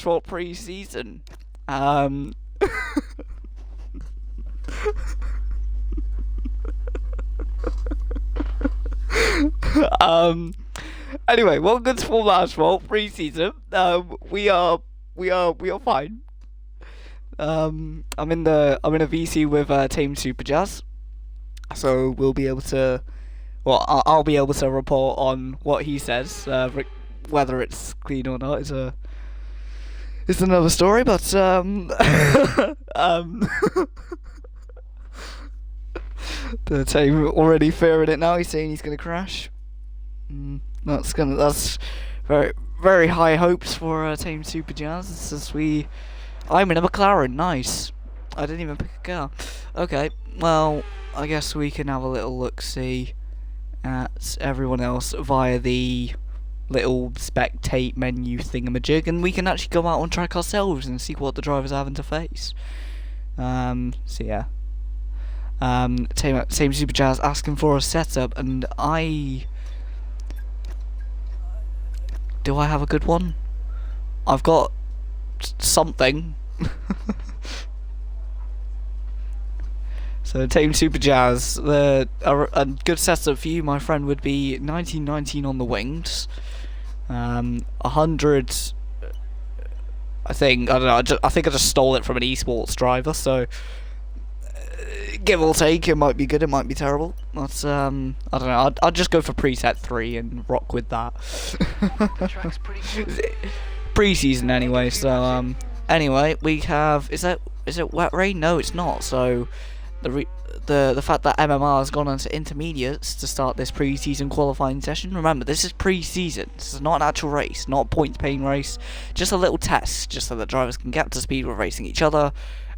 Asphalt pre-season. Um, um, anyway, welcome to Formula Asphalt pre-season. We are fine. I'm in a VC with Team Super Jazz, so we'll be able to. Well, I'll be able to report on what he says. Whether it's clean or not is another story. But the team already fearing it now. He's saying he's gonna crash. That's very very high hopes for Team Super Jazz. Since I'm in a McLaren. Nice. I didn't even pick a car. Okay. Well, I guess we can have a little look see at everyone else via the little spectate menu thingamajig, and we can actually go out on track ourselves and see what the drivers are having to face. So yeah. Team Super Jazz asking for a setup, and do I have a good one? I've got something. So Team Super Jazz, a good setup for you, my friend, would be 1919 on the wings, 100. I think I think I just stole it from an esports driver, so give or take, it might be good, it might be terrible. But I don't know. I'd just go for preset 3 and rock with that. Pre-season anyway. So anyway, we have is it wet rain? No, it's not. So the fact that MMR has gone into intermediates to start this pre-season qualifying session. Remember, this is pre-season. This is not an actual race, not a point-paying race. Just a little test, just so that drivers can get up to speed with racing each other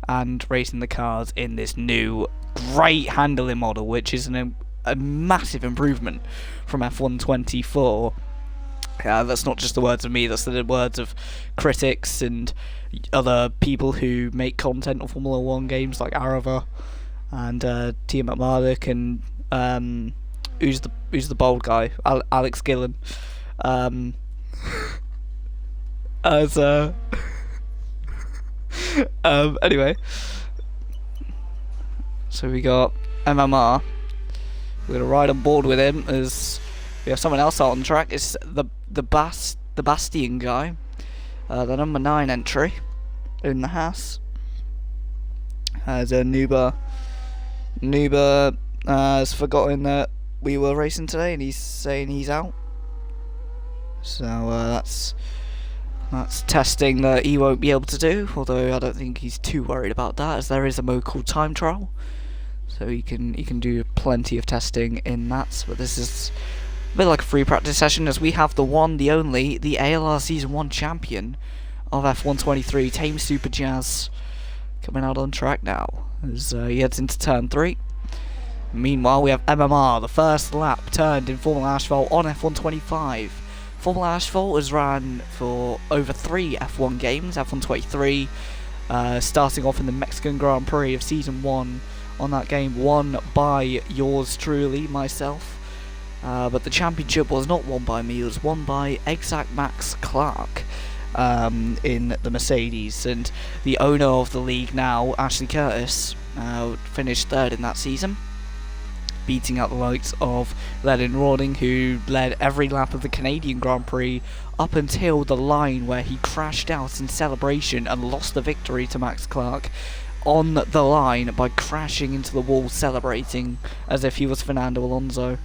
and racing the cars in this new great handling model, which is a massive improvement from F124. That's not just the words of me, that's the words of critics and other people who make content on Formula 1 games like Arava and Tia McMurdoch and who's the bold guy? Alex Gillen. Anyway, so we got MMR. We're gonna ride on board with him as we have someone else out on the track. It's the Bastion guy, the number 9 entry in the Haas. As a Nuba has forgotten that we were racing today, and he's saying he's out. So that's testing that he won't be able to do, although I don't think he's too worried about that, as there is a mode called time trial, so he can do plenty of testing in that. But this is a bit like a free practice session, as we have the one, the only, the ALR Season 1 champion of F123, Team Super Jazz, coming out on track now as he heads into turn 3. Meanwhile, we have MMR, the first lap turned in Formula Asphalt on F125. Formula Asphalt has ran for over 3 F1 games, F123, starting off in the Mexican Grand Prix of Season 1 on that game, won by yours truly, myself. But the championship was not won by me, it was won by Exact Max Clark in the Mercedes. And the owner of the league now, Ashley Curtis, finished 3rd in that season, beating out the likes of Lennon Rawding, who led every lap of the Canadian Grand Prix up until the line where he crashed out in celebration and lost the victory to Max Clark on the line by crashing into the wall, celebrating as if he was Fernando Alonso.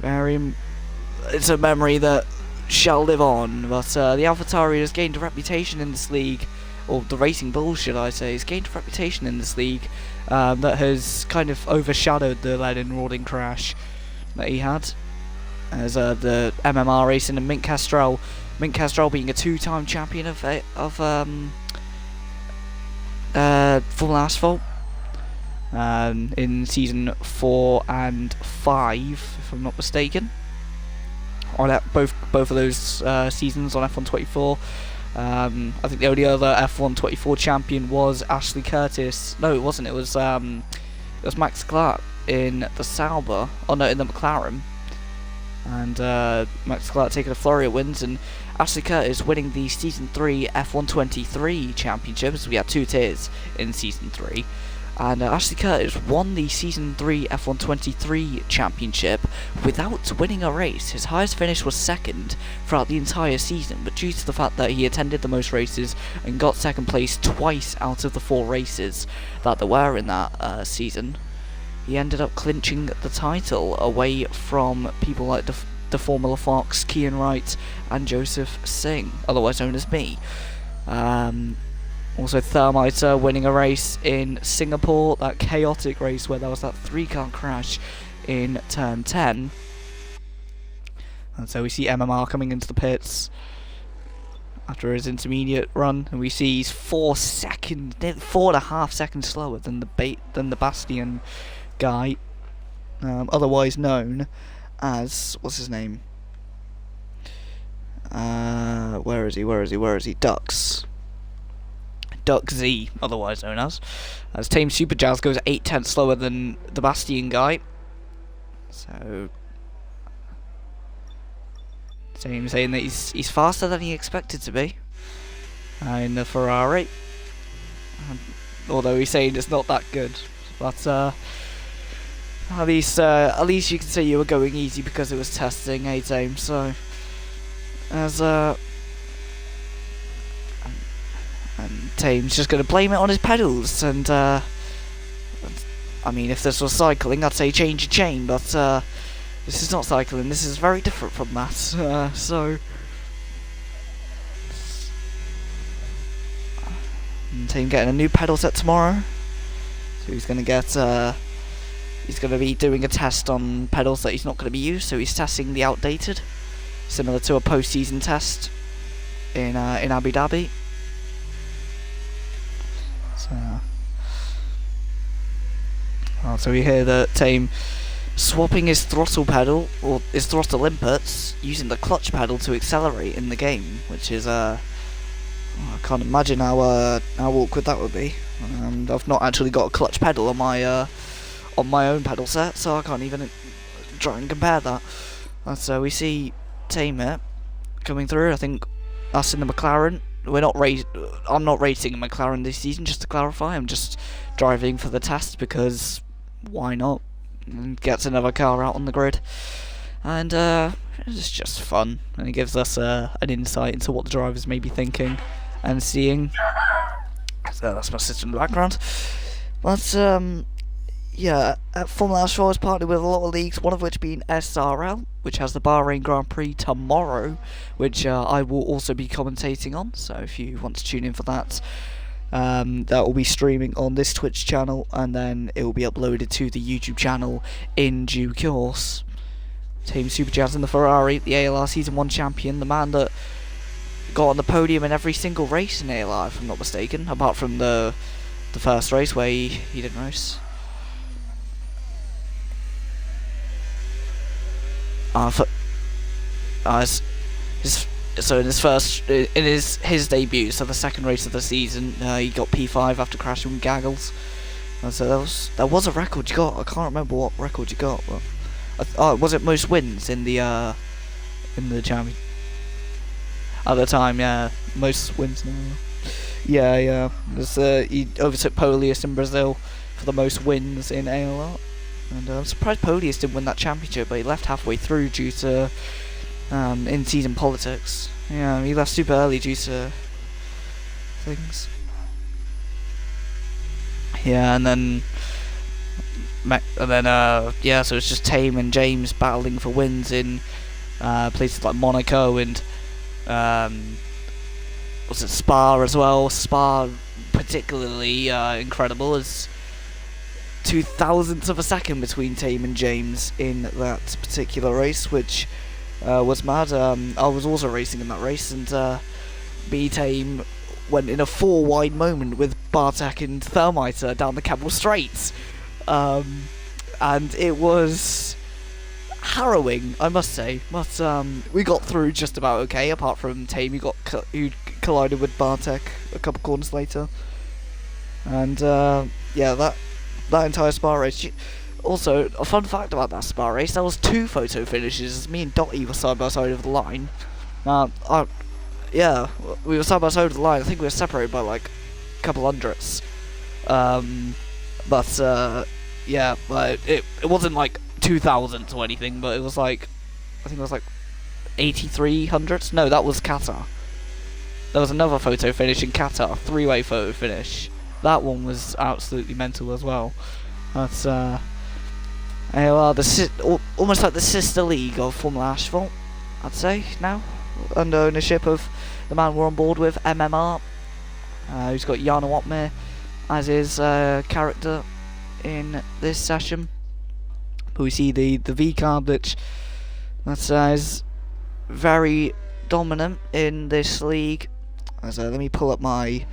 It's a memory that shall live on. But the AlphaTauri has gained a reputation in this league, or the Racing Bull, should I say, has gained a reputation in this league that has kind of overshadowed the Lennon Rawding crash that he had, as the MMR racing and Mint Castrol being a 2-time champion of Formula Asphalt in season 4 and 5, if I'm not mistaken. On both of those seasons on F124. I think the only other F124 champion was Ashley Curtis. No, it wasn't. It was Max Clark in the Sauber. Oh no, in the McLaren. And Max Clark taking a flurry of wins, and Ashley Curtis winning the Season 3 F123 Championships. We had 2 tiers in Season 3. And Ashley Curtis won the Season 3 F123 Championship without winning a race. His highest finish was 2nd throughout the entire season, but due to the fact that he attended the most races and got 2nd place twice out of the 4 races that there were in that season, he ended up clinching the title away from people like the Formula Fox, Kian Wright, and Joseph Singh, otherwise known as me. Also, Thermiter winning a race in Singapore, that chaotic race where there was that 3-car crash in turn 10. And so we see MMR coming into the pits after his intermediate run, and we see he's 4.5 seconds slower than the Bastion guy, otherwise known as, what's his name? Where is he? Duck Z, otherwise known as Team Super Jazz goes 8/10 slower than the Bastion guy. So Team saying that he's faster than he expected to be in the Ferrari, although he's saying it's not that good. But at least you can say you were going easy because it was testing, Team. So as and Tame's just going to blame it on his pedals, and I mean, if this was cycling, I'd say change your chain, but this is not cycling, this is very different from that, so... And Tame getting a new pedal set tomorrow, so he's going to get, he's going to be doing a test on pedals that he's not going to be used, so he's testing the outdated, similar to a post-season test in Abu Dhabi. So we hear that Tame swapping his throttle pedal, or his throttle inputs, using the clutch pedal to accelerate in the game, which is I can't imagine how awkward that would be. I've not actually got a clutch pedal on my own pedal set, so I can't even try and compare that. So we see Tame here coming through. I think us in the McLaren. I'm not racing a McLaren this season, just to clarify. I'm just driving for the test because why not? Gets another car out on the grid, and it's just fun, and it gives us an insight into what the drivers may be thinking and seeing. So that's my sister in the background. But yeah, Formula Asphalt is partnered with a lot of leagues, one of which being SRL, which has the Bahrain Grand Prix tomorrow, which I will also be commentating on, so if you want to tune in for that, that will be streaming on this Twitch channel, and then it will be uploaded to the YouTube channel in due course. Team Super Jazz in the Ferrari, the ALR Season 1 champion, the man that got on the podium in every single race in ALR, if I'm not mistaken, apart from the first race where he didn't race. So in his debut, so the second race of the season, he got P5 after crashing with Gaggles. And so that was a record you got. I can't remember what record you got, but was it most wins in the champion at the time? Yeah, most wins. No. Yeah. He overtook Polius in Brazil for the most wins in ALR. And I'm surprised Polius didn't win that championship, but he left halfway through due to in-season politics. Yeah, he left super early due to things. Yeah, and then yeah, so it's just Tame and James battling for wins in places like Monaco and was it Spa as well? Spa particularly incredible, as 0.002 of a second between Tame and James in that particular race, which was mad. I was also racing in that race, and Tame went in a 4-wide moment with Bartek and Thermiter down the Campbell Straight, and it was harrowing, I must say. But we got through just about okay, apart from Tame, who collided with Bartek a couple corners later, and yeah, that entire Spa race. Also, a fun fact about that Spa race, there was 2 photo finishes. Me and Dottie were side by side over the line. Now, yeah, we were side by side with the line. I think we were separated by like a couple hundredths. But yeah, but it wasn't like 2,000 or anything, but it was like, I think it was like 83 hundredths. No, that was Qatar. There was another photo finish in Qatar, three-way photo finish. That one was absolutely mental as well. That's well, almost like the sister league of Formula Asphalt, I'd say now, under ownership of the man we're on board with, MMR, who's got Jana Watmir as his character in this session. But we see the V card, which is very dominant in this league. So let me pull up my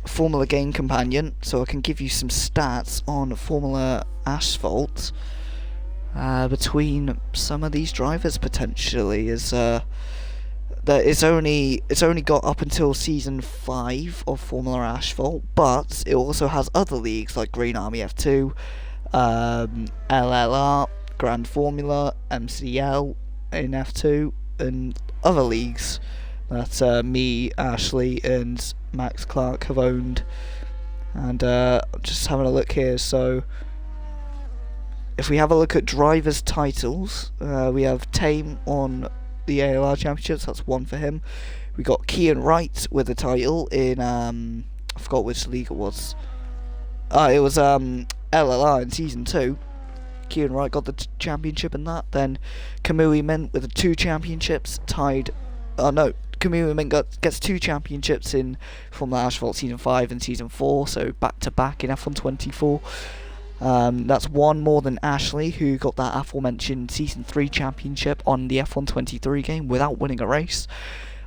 Formula Game Companion so I can give you some stats on Formula Asphalt between some of these drivers potentially. It's only got up until season 5 of Formula Asphalt, but it also has other leagues like Green Army F2, LLR, Grand Formula, MCL in F2, and other leagues that me, Ashley, and Max Clark have owned. And just having a look here, so if we have a look at drivers' titles, we have Tame on the ALR Championships, that's one for him. We got Kian Wright with a title in, I forgot which league it was. It was LLR in Season 2. Kian Wright got the championship in that. Then Kamui Mint with the 2 championships, tied... Kamui Mint gets 2 championships in Formula Asphalt Season 5 and Season 4, so back-to-back in F1 24. That's one more than Ashley, who got that aforementioned Season 3 championship on the F1 23 game without winning a race.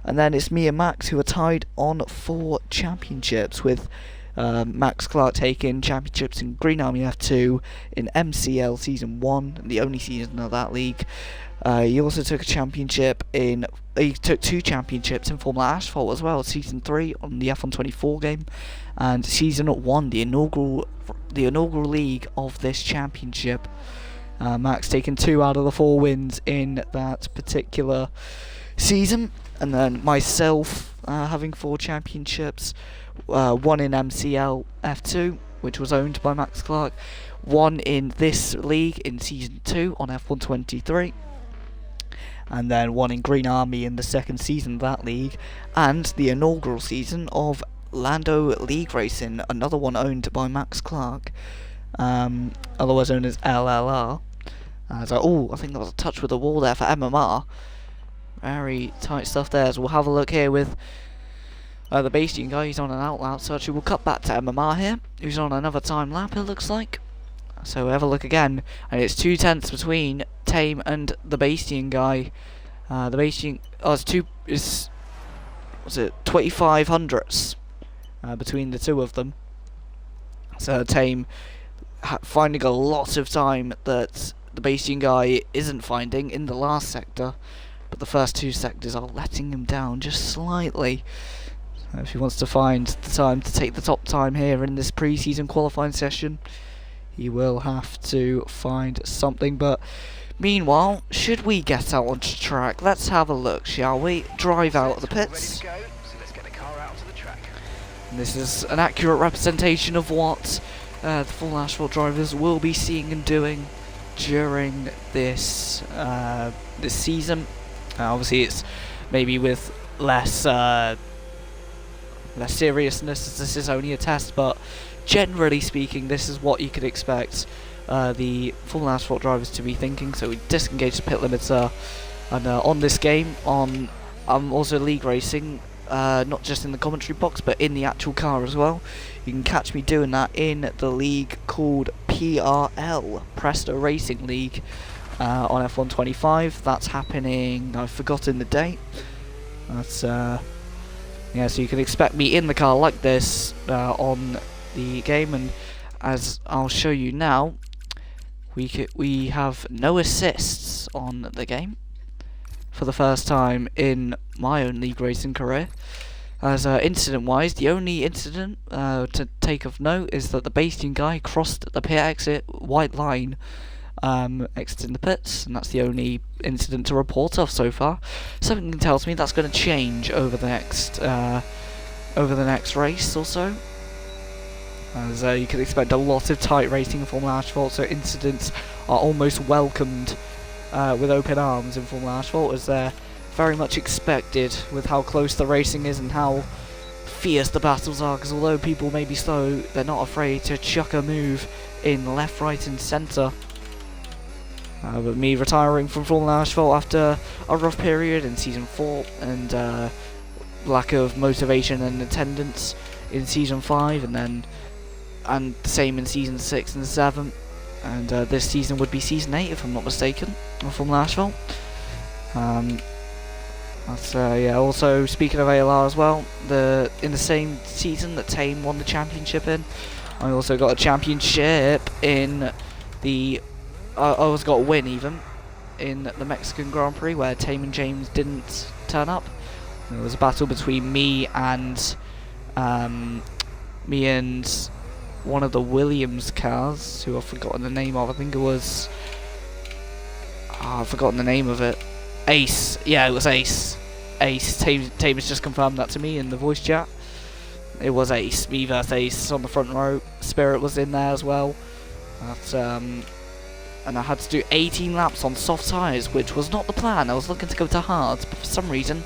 And then it's me and Max, who are tied on 4 championships, with Max Clark taking championships in Green Army F2, in MCL Season 1, the only season of that league. He also took a championship he took 2 championships in Formula Asphalt as well, Season 3 on the F1 24 game, and Season 1, the inaugural league of this championship. Max taking 2 out of the 4 wins in that particular season, and then myself having 4 championships, 1 in MCL F2, which was owned by Max Clark, 1 in this league in Season 2 on F1 23, and then 1 in Green Army in the second season of that league, and the inaugural season of Lando League Racing, another one owned by Max Clark, otherwise known as LLR. I think that was a touch with the wall there for MMR. Very tight stuff there. So we'll have a look here with the Bastian guy. He's on an out-lap, so actually we'll cut back to MMR here, who's on another time lap, it looks like. So we'll have a look again, and it's 2 tenths between Tame and the Bastian guy. The Bastian, was it 25 hundredths between the two of them. So Tame finding a lot of time that the Bastian guy isn't finding in the last sector, but the first 2 sectors are letting him down just slightly. So if he wants to find the time to take the top time here in this pre-season qualifying session, he will have to find something. But meanwhile, should we get out onto track? Let's have a look, shall we? Drive out of the pits. And this is an accurate representation of what the full Asphalt drivers will be seeing and doing during this this season. Obviously, it's maybe with less seriousness, as this is only a test, but generally speaking, this is what you could expect the full Asphalt drivers to be thinking. So we disengage the pit limiter, and on this game, I'm also league racing, not just in the commentary box, but in the actual car as well. You can catch me doing that in the league called PRL, Presto Racing League, on F1 25. That's happening, I've forgotten the date. That's yeah, so you can expect me in the car like this on the game, and as I'll show you now, we have no assists on the game for the first time in my own league racing career. As incident-wise, the only incident to take of note is that the Bastian guy crossed the pit exit white line exiting the pits, and that's the only incident to report of so far. Something tells me that's going to change over the next race or so. As you can expect a lot of tight racing in Formula Asphalt, so incidents are almost welcomed with open arms in Formula Asphalt, as they're very much expected with how close the racing is and how fierce the battles are, because although people may be slow, they're not afraid to chuck a move in left, right and centre. But me retiring from Formula Asphalt after a rough period in Season 4 and lack of motivation and attendance in Season 5, and the same in Season 6 and 7, and this season would be Season 8 if I'm not mistaken, of Formula Asphalt. Also speaking of ALR as well, in the same season that Tame won the championship in, I also got a championship in the I also got a win even in the Mexican Grand Prix, where Tame and James didn't turn up. There was a battle between me and one of the Williams cars, who I've forgotten the name of. I think it was I've forgotten the name of it. Ace. Yeah, it was Ace. Tame has just confirmed that to me in the voice chat. It was Ace. Me versus Ace on the front row. Spirit was in there as well. And I had to do 18 laps on soft tyres, which was not the plan. I was looking to go to hards, but for some reason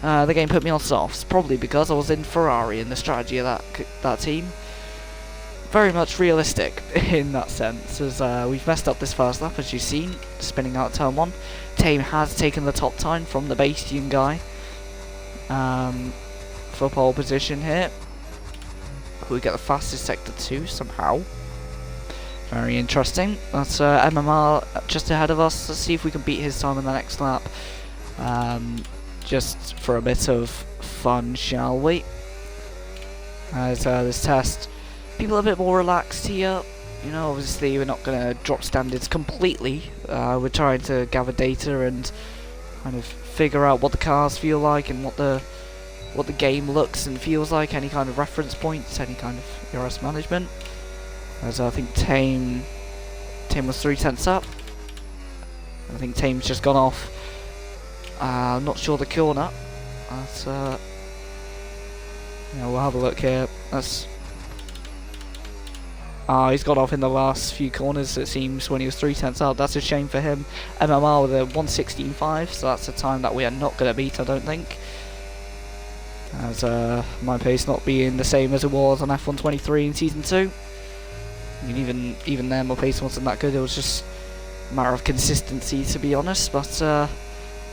the game put me on softs. Probably because I was in Ferrari and the strategy of that team. Very much realistic in that sense, as we've messed up this first lap, as you've seen, spinning out turn 1. Tame has taken the top time from the Bastian guy for pole position here. We get the fastest sector 2 somehow. Very interesting. That's MMR just ahead of us. Let's see if we can beat his time in the next lap. Just for a bit of fun, shall we? As this test, people are a bit more relaxed here. You know, obviously we're not going to drop standards completely. We're trying to gather data and kind of figure out what the cars feel like and what the game looks and feels like. Any kind of reference points, any kind of ERS management. As I think Tame was 3 tenths up. I think Tame's just gone off. I'm not sure the corner. That's yeah, we'll have a look here. That's he's got off in the last few corners, it seems, when he was 3 tenths up. That's a shame for him. MMR with a 1:16.5, so that's a time that we are not going to beat, I don't think. As my pace not being the same as it was on F123 in Season 2. I mean, even then my pace wasn't that good. It was just a matter of consistency, to be honest. But that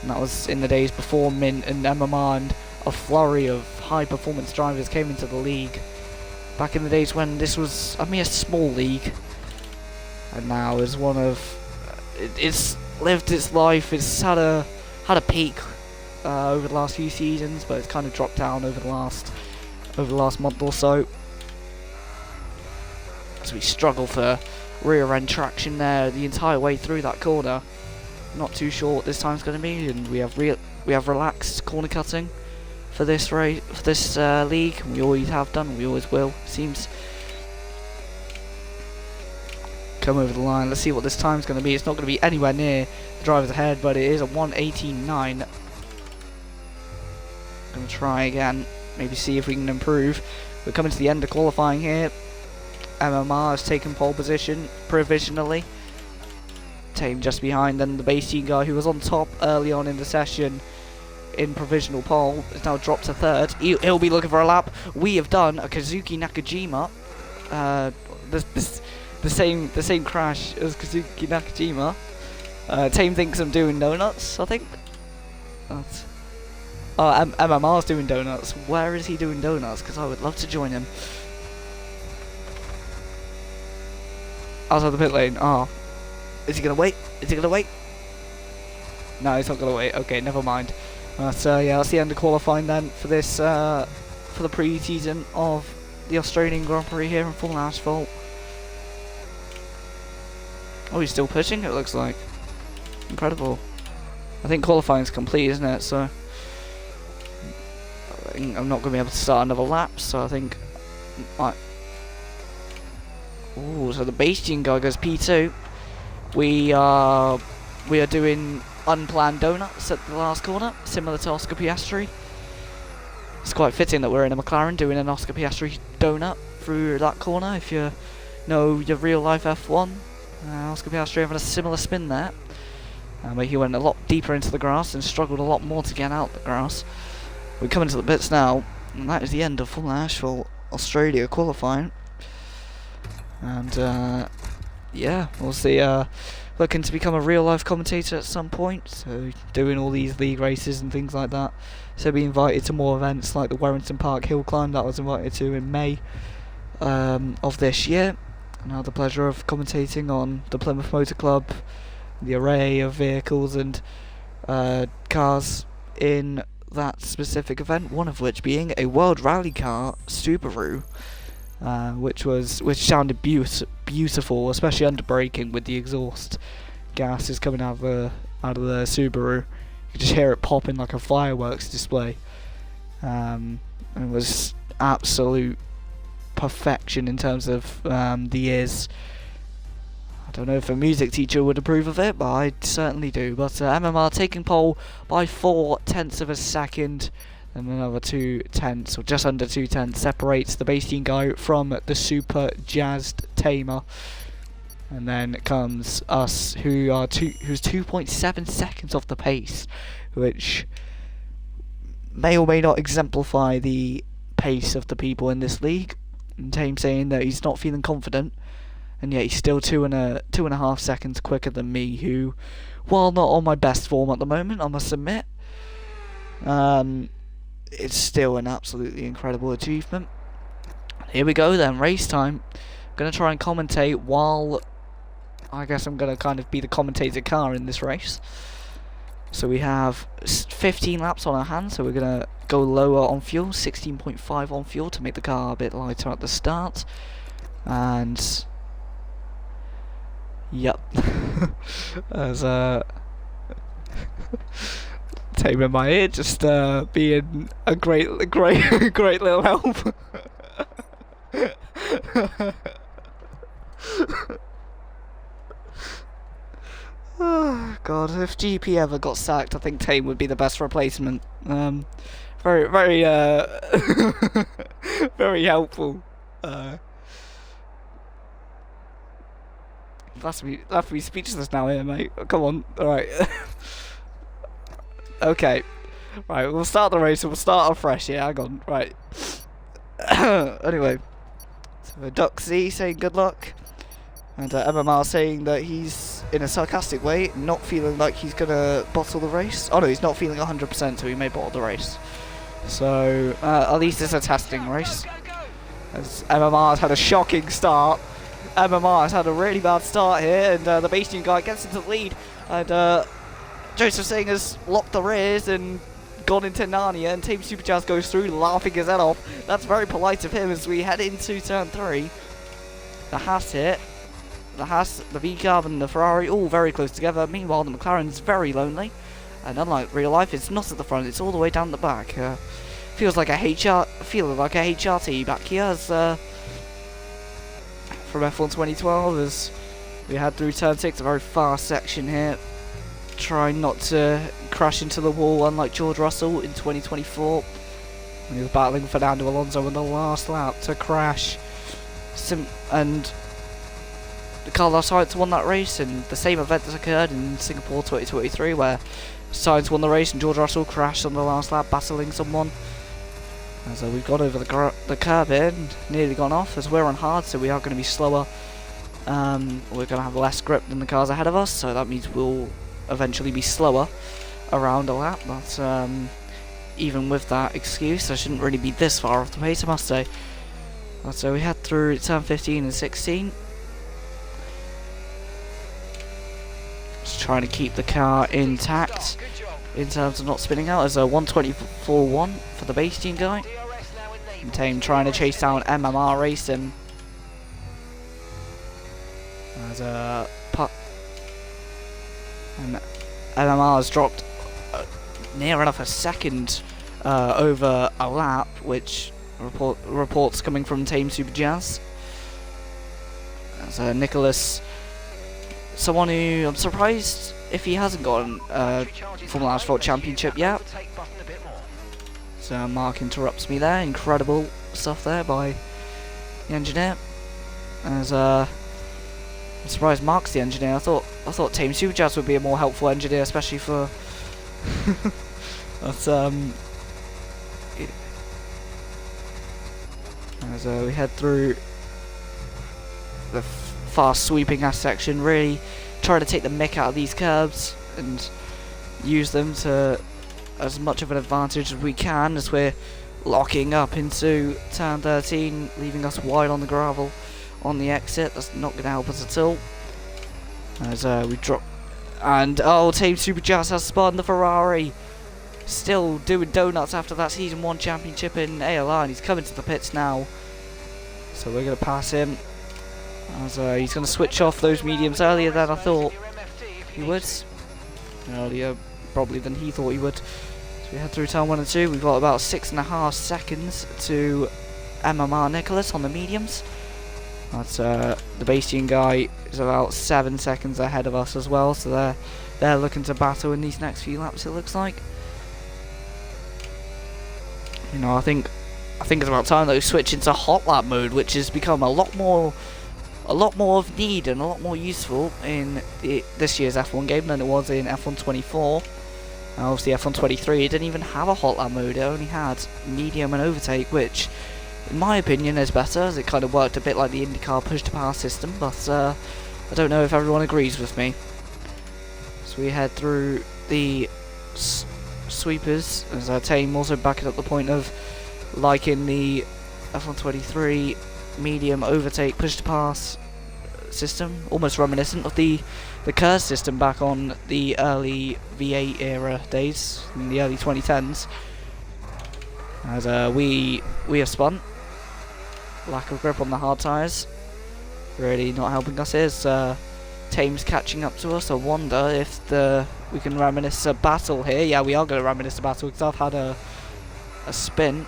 was in the days before Mint and MMR and a flurry of high-performance drivers came into the league. Back in the days when this was a mere small league, and now is one of it's lived its life. It's had a peak over the last few seasons, but it's kind of dropped down over the last month or so. So we struggle for rear end traction there the entire way through that corner. Not too sure what this time's going to be, and we have relaxed corner cutting for this race, for this league. We always have done, we always will. Seems come over the line. Let's see what this time's going to be. It's not going to be anywhere near the drivers ahead, but it is a 1:18.9. Going to try again, maybe see if we can improve. We're coming to the end of qualifying here. MMR has taken pole position provisionally. Tame just behind, then the Bastian guy who was on top early on in the session in provisional pole is now dropped to 3rd. He'll be looking for a lap. We have done a Kazuki Nakajima. The same crash as Kazuki Nakajima. Tame thinks I'm doing donuts, I think. MMR's doing donuts. Where is he doing donuts? Because I would love to join him. Outside the pit lane. Oh. Is he going to wait? Is he going to wait? No, he's not going to wait. Okay, never mind. So yeah, that's the end of qualifying then for this, for the pre-season of the Australian Grand Prix here in Formula Asphalt. Oh, he's still pushing, it looks like. Incredible. I think qualifying's complete, isn't it? So I think I'm not going to be able to start another lap, so I think... Ooh, so the Bastian guy goes P2. we are doing unplanned donuts at the last corner, similar to Oscar Piastri. It's quite fitting that we're in a McLaren doing an Oscar Piastri donut through that corner. If you know your real life F1, Oscar Piastri having a similar spin there. But he went a lot deeper into the grass and struggled a lot more to get out the grass. We're coming to the pits now, and that is the end of Full Asphalt Australia qualifying. And yeah, we'll see. Looking to become a real life commentator at some point, so doing all these league races and things like that. So be invited to more events like the Warrington Park Hill Climb that I was invited to in May of this year. And I had the pleasure of commentating on the Plymouth Motor Club, the array of vehicles and cars in that specific event, one of which being a World Rally Car Subaru, which sounded beautiful, especially under braking with the exhaust gases coming out of the Subaru. You could just hear it popping like a fireworks display. It was absolute perfection in terms of the ears. I don't know if a music teacher would approve of it, but I certainly do. But MMR taking pole by 0.4 of a second, and another 0.2, or just under 0.2, separates the Bastian guy from the super jazzed Tamer. And then comes us, who's 2.7 seconds off the pace, which may or may not exemplify the pace of the people in this league. And Tame saying that he's not feeling confident, and yet he's still 2.5 seconds quicker than me, who, while not on my best form at the moment, I must admit, it's still an absolutely incredible achievement. Here we go then, race time. I'm going to try and commentate while, I guess I'm going to kind of be the commentator car in this race. So we have 15 laps on our hands, so we're going to go lower on fuel, 16.5 on fuel to make the car a bit lighter at the start. And yep. As Tame in my ear, just being a great little help. Oh God, if GP ever got sacked, I think Tame would be the best replacement. Very very helpful. Left me speechless now here, mate. Come on, alright. Okay. Right, we'll start the race and we'll start off fresh here, hang on, right. Anyway. So Duxie saying good luck. And MMR saying that he's, in a sarcastic way, not feeling like he's gonna bottle the race. Oh no, he's not feeling 100%, so he may bottle the race. So, at least it's a testing race. As MMR has had a shocking start. MMR has had a really bad start here, and the Bastian guy gets into the lead, and Joseph Singh has locked the rears and gone into Narnia, and Team Super Jazz goes through, laughing his head off. That's very polite of him as we head into turn 3. The Haas hit. The Haas, the V-Carb and the Ferrari all very close together. Meanwhile, the McLaren's very lonely, and unlike real life, it's not at the front, it's all the way down the back. Feels like a HRT back here as from F1 2012, as we had through turn 6, a very fast section here, trying not to crash into the wall, unlike George Russell in 2024 when he was battling Fernando Alonso in the last lap to crash. And Carlos Sainz won that race, and the same event has occurred in Singapore 2023 where Sainz won the race and George Russell crashed on the last lap battling someone. As we've gone over the curb here and nearly gone off, as we're on hard, so we are going to be slower. We're going to have less grip than the cars ahead of us, so that means we'll eventually be slower around a lap. But even with that excuse, I shouldn't really be this far off the pace, I must say. But, so we head through turn 15 and 16. Just trying to keep the car intact in terms of not spinning out, as a 124.1 for the Bastian guy. And Tame trying to chase down MMR Racing. As a putt. And MMR has dropped near enough a second over a lap, which reports coming from Tame Super Jazz. As Nicholas someone who I'm surprised if he hasn't gotten Formula Asphalt Championship yet. So Mark interrupts me there. Incredible stuff there by the engineer. As I'm surprised Mark's the engineer. I thought Team Superjazz would be a more helpful engineer, especially for. But as we head through the fast sweeping ass section, really trying to take the mick out of these curbs and use them to as much of an advantage as we can as we're locking up into turn 13, leaving us wide on the gravel on the exit. That's not going to help us at all. As we drop, and Team Superjazz has spun the Ferrari. Still doing donuts after that Season 1 championship in ALR, and he's coming to the pits now. So we're going to pass him. As he's going to switch off those mediums earlier than I thought he would. Earlier, probably, than he thought he would. So we head through turn 1 and 2. We've got about 6.5 seconds to MMR Nicholas on the mediums. That's the Bastian guy is about 7 seconds ahead of us as well. So they're looking to battle in these next few laps, it looks like. You know, I think it's about time that we switch into hot lap mode, which has become a lot more of need and a lot more useful in this year's F1 game than it was in F1 24. Obviously F1 23 it didn't even have a hot lap mode, it only had medium and overtake, which in my opinion is better, as it kind of worked a bit like the IndyCar push to power system, but I don't know if everyone agrees with me. So we head through the sweepers, as our team also backing up the point of liking the F1 23 medium overtake push to pass system, almost reminiscent of the Kerr system back on the early V8 era days, in the early 2010s. As we have spun, lack of grip on the hard tyres, really not helping us here. Tame's catching up to us. I wonder if we can reminisce a battle here. Yeah, we are going to reminisce a battle, because I've had a spin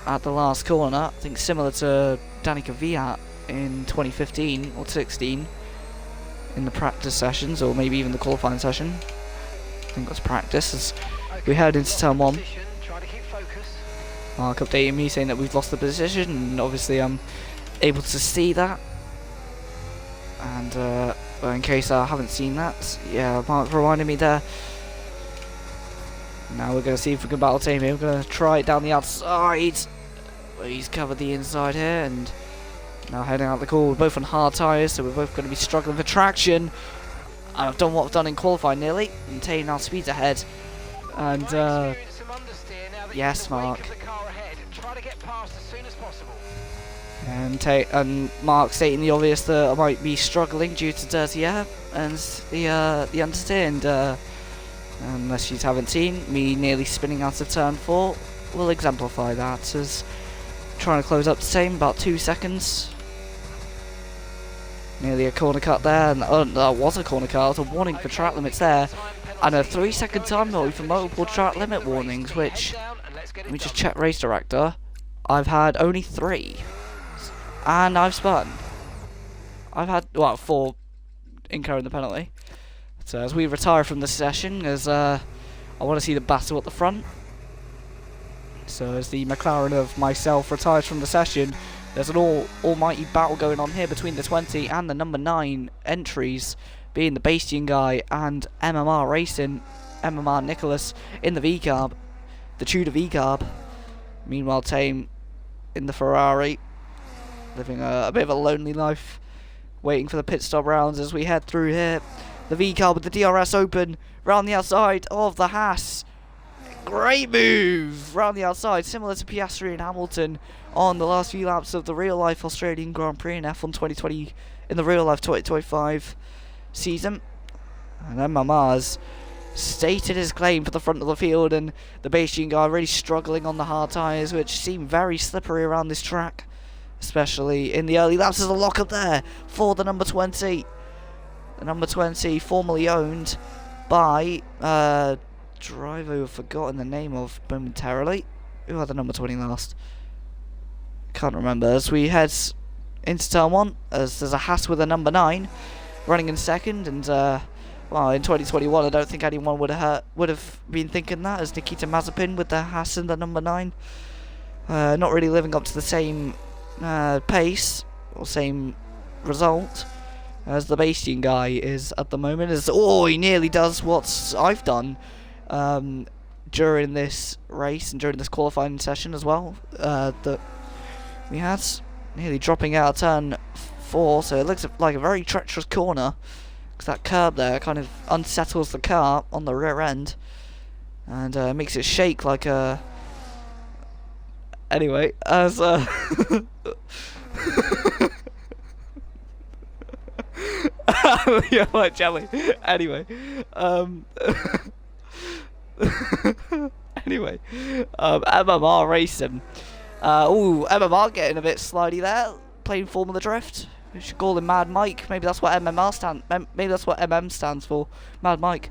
at the last corner, I think similar to Danica Viat in 2015 or 16 in the practice sessions, or maybe even the qualifying session. I think that's practice as we head into turn 1. Mark updating me saying that we've lost the position, and obviously I'm able to see that. And well, in case I haven't seen that, yeah, Mark reminded me there. Now we're going to see if we can battle team here. We're going to try it down the outside. He's covered the inside here, and now heading out the corner. We're both on hard tyres, so we're both going to be struggling for traction. And I've done what I've done in qualifying nearly, and Tay now speeds ahead. And yes, Mark. And Mark stating the obvious that I might be struggling due to dirty air and the understeer, and unless you haven't seen me nearly spinning out of turn 4, will exemplify that as trying to close up the same, about 2 seconds. Nearly a corner cut there, and that was a corner cut. It was a warning for track limits there, and a 3-second time delay for multiple track limit warnings, which, let me just check race director, I've had only 3, and I've spun. I've had, well, 4 incurring the penalty. So as we retire from the session, as I want to see the battle at the front. So as the McLaren of myself retires from the session, there's an almighty battle going on here between the 20 and the number 9 entries, being the Bastian guy and MMR Racing, MMR Nicholas in the V-Carb, the Tudor V-Carb. Meanwhile, Tame in the Ferrari, living a bit of a lonely life, waiting for the pit stop rounds as we head through here. The V-Carb with the DRS open, round the outside of the Haas. Great move round the outside, similar to Piastri and Hamilton on the last few laps of the real-life Australian Grand Prix in F1 2020, in the real-life 2025 season. And MMR's stated his claim for the front of the field, and the Bastian guy really struggling on the hard tyres, which seem very slippery around this track, especially in the early laps. There's a lock-up there for the number 20. The number 20, formerly owned by driver who I've forgotten the name of momentarily. Who had the number 20 last? Can't remember. As we head into turn 1, as there's a Haas with a number 9, running in second, and well, in 2021, I don't think anyone would have been thinking that, as Nikita Mazepin with the Haas in the number 9, not really living up to the same pace or same result as the Bastian guy is at the moment. He nearly does what I've done during this race and during this qualifying session as well. That we had, nearly dropping out of turn 4, so it looks like a very treacherous corner, because that curb there kind of unsettles the car on the rear end and makes it shake like a... Anyway, as yeah, like jelly. Anyway, anyway, MMR racing. MMR getting a bit slidey there, playing Formula Drift. We should call him Mad Mike. Maybe that's what maybe that's what MM stands for. Mad Mike.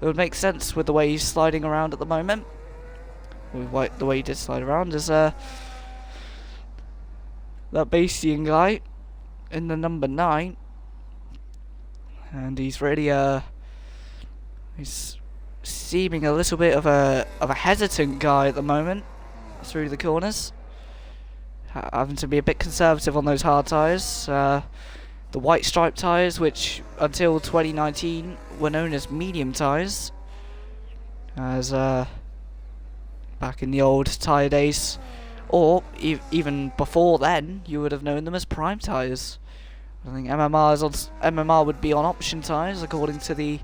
It would make sense with the way he's sliding around at the moment. With the way he did slide around is that Bastian guy in the number 9, and he's really he's seeming a little bit of a hesitant guy at the moment through the corners, having to be a bit conservative on those hard tyres, the white stripe tyres, which until 2019 were known as medium tyres, as back in the old tyre days, or even before then, you would have known them as prime tyres. I think MMR would be on option tyres according to the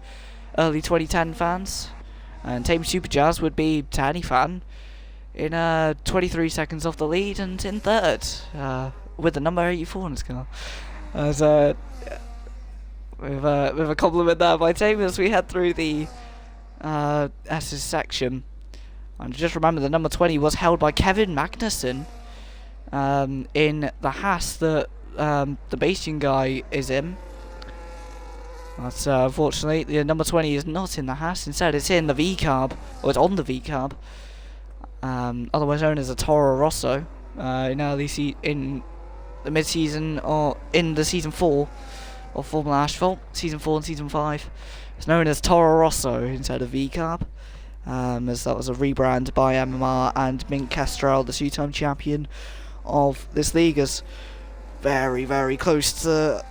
early 2010 fans, and Team Superjazz would be, to any fan, in 23 seconds off the lead and in third, with the number 84 in his car. As with a compliment there by Team as we head through the S's section. And just remember, the number 20 was held by Kevin Magnussen in the Haas that the Bastian guy is in. But unfortunately, the number 20 is not in the Haas. Instead, it's in the V-Carb, or it's on the V-Carb, otherwise known as a Toro Rosso. In the mid-season, or in the Season 4 of Formula Asphalt, Season 4 and Season 5, it's known as Toro Rosso instead of V-Carb. As that was a rebrand by MMR and Mink Kestrel, the 2-time champion of this league, is very, very close to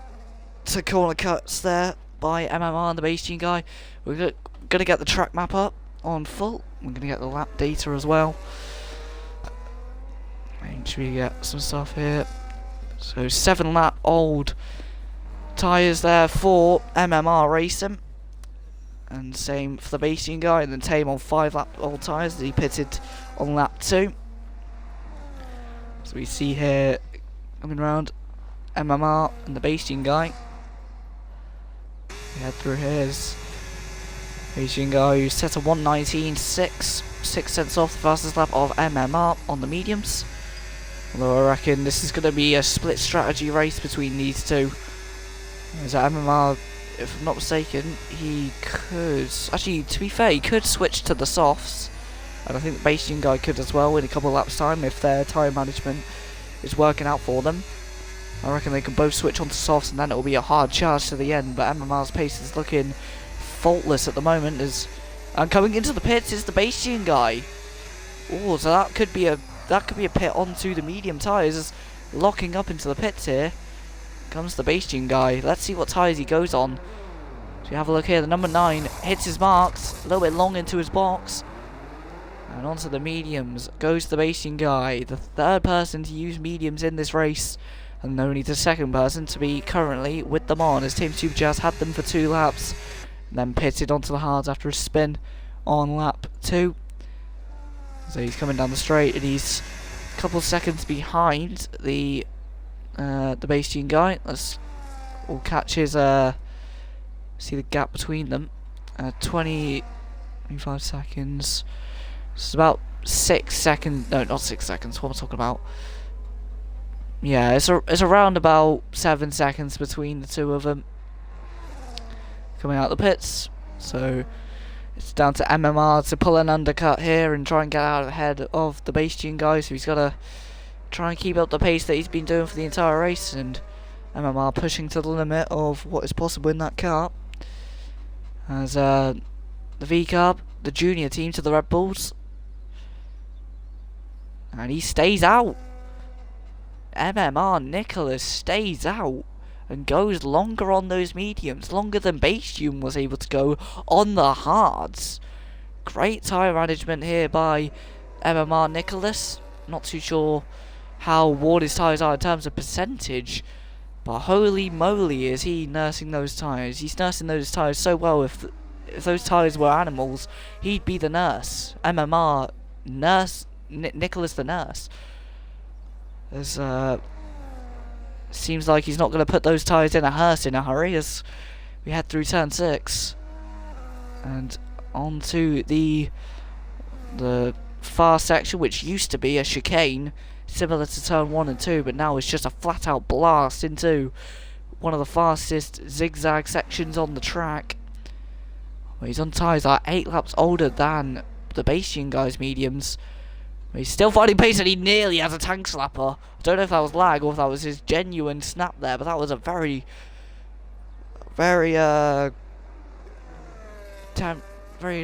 corner cuts there by MMR and the Bastian guy. We're going to get the track map up on full. We're going to get the lap data as well. Make sure we get some stuff here. So 7 lap old tyres there for MMR Racing. And same for the Bastian guy, and then Tame on 5 lap old tyres that he pitted on lap 2. So we see here, coming around, MMR and the Bastian guy. We head through here is Bastian guy who's set a 1:19.6, 6 cents off the fastest lap of MMR on the mediums. Although I reckon this is going to be a split strategy race between these two. As MMR, if I'm not mistaken, he could... Actually, to be fair, he could switch to the softs. And I think the Bastian guy could as well in a couple of laps' time if their tyre management is working out for them. I reckon they can both switch onto softs and then it will be a hard charge to the end. But MMR's pace is looking faultless at the moment. And coming into the pits is the Bastian guy. Oh, so that could be a pit onto the medium tyres. Is locking up into the pits here. Comes the Bastian guy. Let's see what tyres he goes on. So you have a look here. The number 9 hits his marks. A little bit long into his box. And onto the mediums goes the Bastian guy. The 3rd person to use mediums in this race. And only the 2nd person to be currently with them on. As Team Superjazz had them for 2 laps. And then pitted onto the hards after a spin on lap 2. So he's coming down the straight. And he's a couple seconds behind the Bastian guy. We'll catch his see the gap between them. 25 seconds. It's about 6 seconds. No, not 6 seconds. What am I talking about? Yeah, it's around about 7 seconds between the two of them coming out of the pits. So it's down to MMR to pull an undercut here and try and get out ahead of the Bastian guy. So he's got to try and keep up the pace that he's been doing for the entire race, and MMR pushing to the limit of what is possible in that car. As the V-Carb, the junior team to the Red Bulls. And he stays out. MMR Nicholas stays out and goes longer on those mediums, longer than Bastian was able to go on the hards. Great tyre management here by MMR Nicholas. Not too sure how worn his tyres are in terms of percentage, but holy moly is he nursing those tyres. He's nursing those tyres so well. If those tyres were animals, he'd be the nurse. MMR nurse, Nicholas the nurse. As seems like he's not going to put those tyres in a hearse in a hurry as we head through turn 6 and onto the far section, which used to be a chicane similar to turn 1 and 2, but now it's just a flat out blast into one of the fastest zigzag sections on the track. Well, he's on tyres that are 8 laps older than the Bastian guy's mediums. He's still finding pace and he nearly has a tank slapper. I don't know if that was lag or if that was his genuine snap there, but that was a very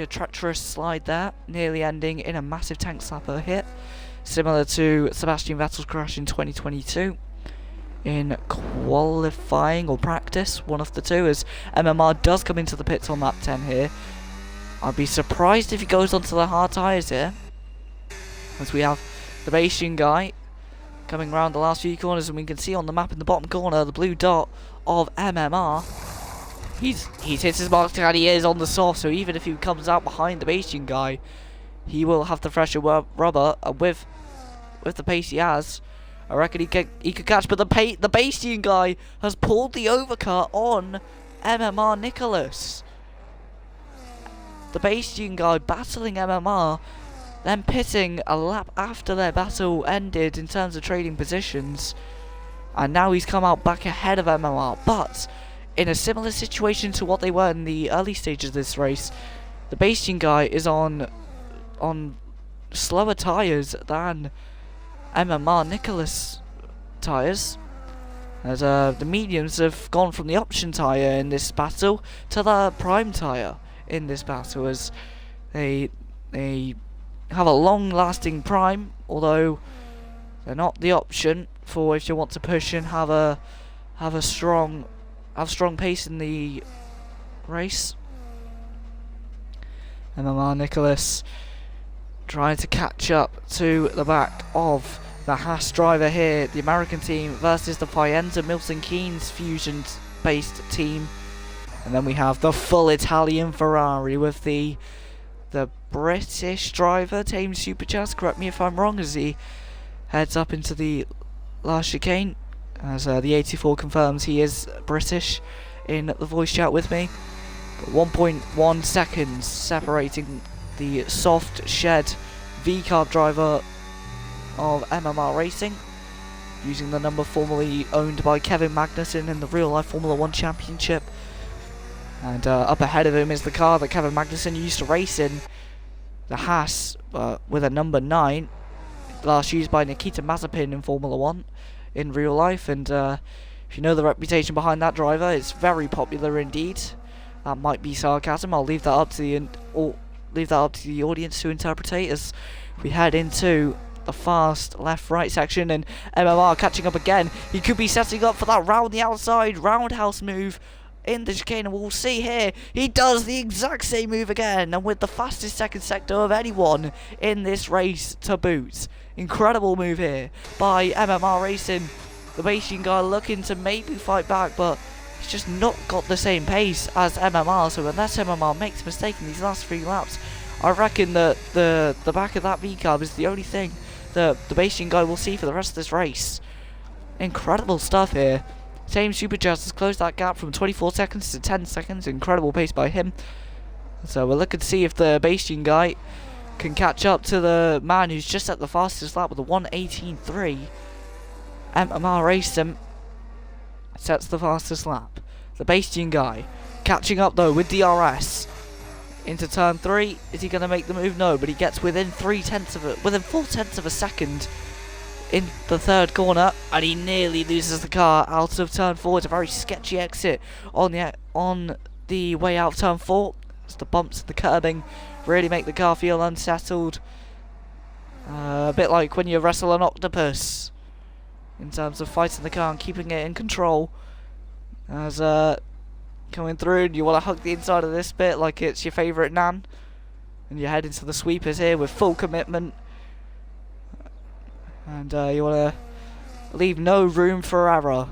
treacherous slide there, nearly ending in a massive tank slapper hit, similar to Sebastian Vettel's crash in 2022 in qualifying or practice, one of the two, as MMR does come into the pits on lap 10 here. I'd be surprised if he goes onto the hard tyres here, as we have the Bastian guy coming around the last few corners, and we can see on the map in the bottom corner the blue dot of MMR. He's hit his mark and he is on the soft, so even if he comes out behind the Bastian guy, he will have the fresher rubber, and with the pace he has, I reckon he could catch. But the Bastian guy has pulled the overcut on MMR Nicholas. The Bastian guy battling MMR, then pitting a lap after their battle ended in terms of trading positions, and now he's come out back ahead of MMR, but in a similar situation to what they were in the early stages of this race. The Bastian guy is on slower tyres than MMR Nicholas tyres, as the mediums have gone from the option tyre in this battle to the prime tyre in this battle, as they have a long-lasting prime, although they're not the option for if you want to push and have strong pace in the race. MMR Nicholas trying to catch up to the back of the Haas driver here, the American team versus the Faenza Milton Keynes fusion-based team, and then we have the full Italian Ferrari with the British driver, Tame Supercharged, correct me if I'm wrong, as he heads up into the last chicane, as the 84 confirms he is British in the voice chat with me. But 1.1 seconds separating the soft shed V-Carb driver of MMR Racing, using the number formerly owned by Kevin Magnussen in the real-life Formula 1 Championship. And up ahead of him is the car that Kevin Magnussen used to race in, the Haas, with a number 9, last used by Nikita Mazepin in Formula 1 in real life. And if you know the reputation behind that driver, it's very popular indeed. That might be sarcasm. I'll leave that up to the audience to interpret as we head into the fast left-right section, and MMR catching up again. He could be setting up for that round the outside roundhouse move in the chicane, and we'll see here, he does the exact same move again, and with the fastest second sector of anyone in this race to boot. Incredible move here by MMR Racing. The Bastian guy looking to maybe fight back, but he's just not got the same pace as MMR, so unless MMR makes a mistake in these last 3 laps, I reckon that the back of that V-Carb is the only thing that the Bastian guy will see for the rest of this race. Incredible stuff here. Tame Supercharged has closed that gap from 24 seconds to 10 seconds. Incredible pace by him. So we're looking to see if the Bastian guy can catch up to the man who's just at the fastest lap with a 1:18.3. MMR Racing sets the fastest lap. The Bastian guy catching up though with DRS into turn 3. Is he going to make the move? No, but he gets within 4/10 of a second in the third corner, and he nearly loses the car out of turn 4. It's a very sketchy exit on the way out of turn 4. It's the bumps and the curbing really make the car feel unsettled. A bit like when you wrestle an octopus in terms of fighting the car and keeping it in control. As coming through, and you want to hug the inside of this bit like it's your favourite nan, and you head into the sweepers here with full commitment, and you want to leave no room for error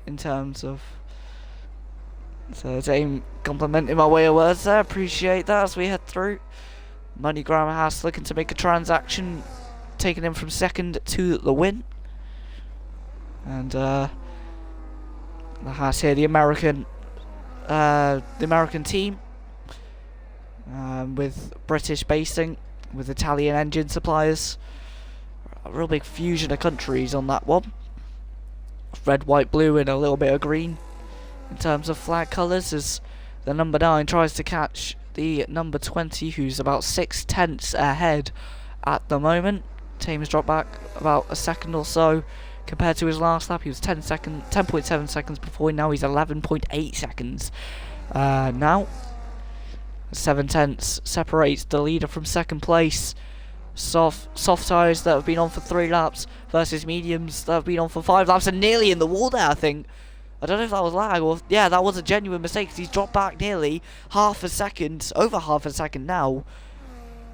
in terms of. So Dame complimenting my way of words there, appreciate that as we head through. MoneyGram Haas looking to make a transaction, taking him from second to the win. And the Haas here, the American team, with British basing, with Italian engine suppliers. A real big fusion of countries on that one. Red, white, blue, and a little bit of green in terms of flag colours, as the number 9 tries to catch the number 20, who's about 6/10 ahead at the moment. Team has dropped back about a second or so compared to his last lap. He was 10.7 seconds before, now he's 11.8 seconds now. 7/10 separates the leader from second place. Soft tyres that have been on for 3 laps versus mediums that have been on for 5 laps, and nearly in the wall there, I think. I don't know if that was lag or... yeah, that was a genuine mistake, because he's dropped back nearly half a second, over half a second now.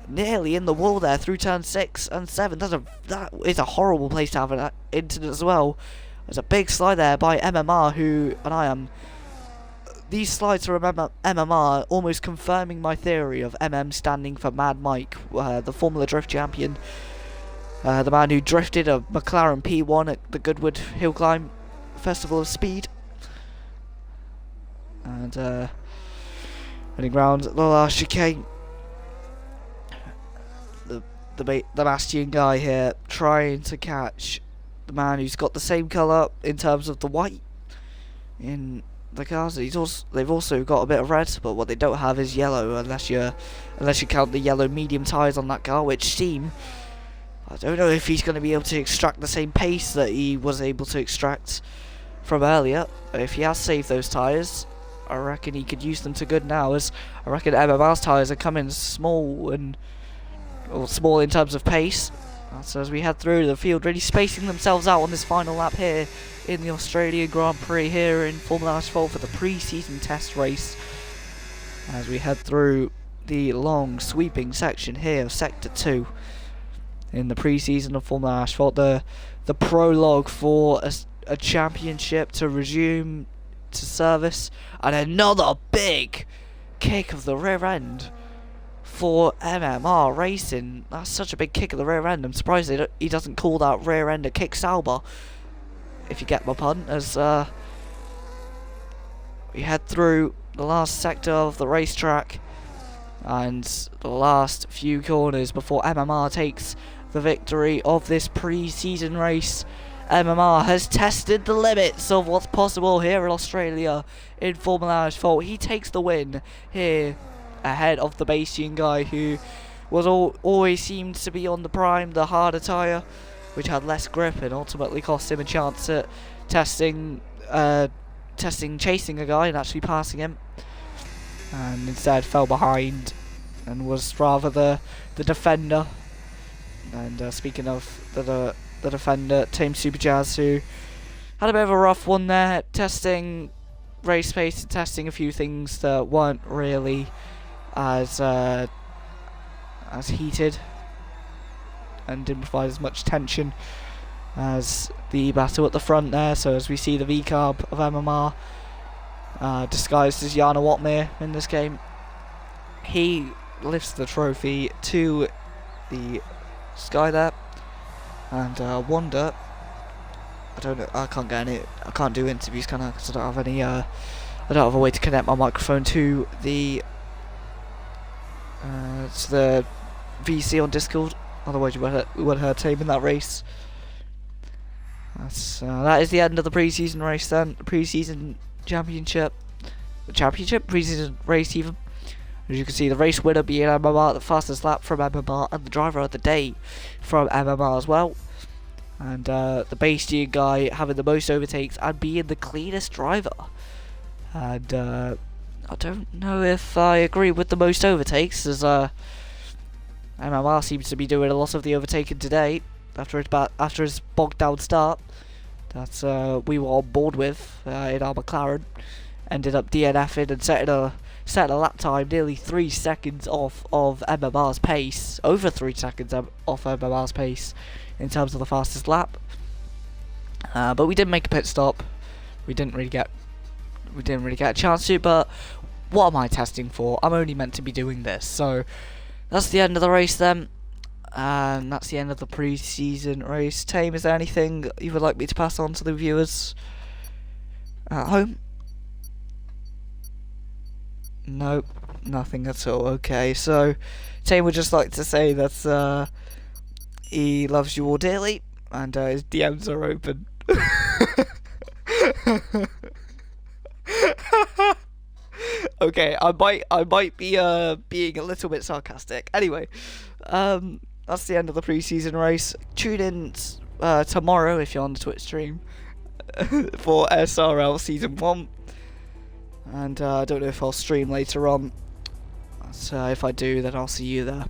Nearly in the wall there through turn 6 and 7. That is a horrible place to have an incident as well. There's a big slide there by MMR, who... and I am... these slides from MMR almost confirming my theory of MM standing for Mad Mike, the Formula Drift champion. The man who drifted a McLaren P1 at the Goodwood Hill Climb Festival of Speed. And running round the last chicane, the Bastion guy here trying to catch the man who's got the same colour in terms of the white in the cars. They've also got a bit of red, but what they don't have is yellow, unless you count the yellow medium tyres on that car, which seem... I don't know if he's going to be able to extract the same pace that he was able to extract from earlier. If he has saved those tyres, I reckon he could use them to good now, as I reckon MMR's tyres are coming small in terms of pace. So as we head through the field, really spacing themselves out on this final lap here in the Australian Grand Prix here in Formula Asphalt for the pre-season test race. As we head through the long sweeping section here of Sector 2 in the pre-season of Formula Asphalt, the prologue for a championship to resume to service, and another big kick of the rear end for MMR Racing. That's such a big kick of the rear end. I'm surprised he doesn't call that rear end a kick Sauber, if you get my pun, as we head through the last sector of the racetrack and the last few corners before MMR takes the victory of this pre-season race. MMR has tested the limits of what's possible here in Australia in Formula Asphalt. He takes the win here ahead of the Bayesian guy, who was always seemed to be on the prime, the harder tyre, which had less grip and ultimately cost him a chance at chasing a guy and actually passing him, and instead fell behind and was rather the defender. And speaking of the defender, Team Super Jazz, who had a bit of a rough one there, testing race pace, testing a few things that weren't really as heated and didn't provide as much tension as the battle at the front there. So as we see the V-carb of MMR disguised as Jana Watmir in this game, he lifts the trophy to the sky there. And wonder, I don't know, I can't do interviews, can I? Because I don't have any, I don't have a way to connect my microphone to the VC on Discord. Otherwise you would have heard Tame in that race. That is the end of the pre-season race then. The pre-season championship, pre-season race even. As you can see, the race winner being MMR, the fastest lap from MMR, and the driver of the day from MMR as well. And the Bastian guy having the most overtakes and being the cleanest driver. And I don't know if I agree with the most overtakes, as MMR seems to be doing a lot of the overtaking today after his bogged down start that we were on board with in our McLaren. Ended up DNFing and setting a lap time nearly 3 seconds off of MMR's pace, over 3 seconds off MMR's pace in terms of the fastest lap. But we did make a pit stop. We didn't really get a chance to. But what am I testing for? I'm only meant to be doing this. So that's the end of the race then. And that's the end of the pre-season race. Tame, is there anything you would like me to pass on to the viewers at home? Nope, nothing at all. Okay, so Tame would just like to say that he loves you all dearly, and his DMs are open. Okay, I might be being a little bit sarcastic. Anyway, that's the end of the pre-season race. Tune in tomorrow if you're on the Twitch stream for SRL Season 1. And I don't know if I'll stream later on. So if I do, then I'll see you there.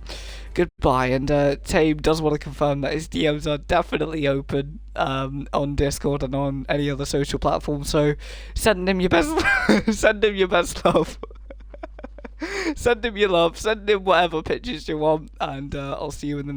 Goodbye. And Tame does want to confirm that his DMs are definitely open on Discord and on any other social platform. So send him your best, send him your best love. Send him your love. Send him whatever pictures you want, and I'll see you in the next.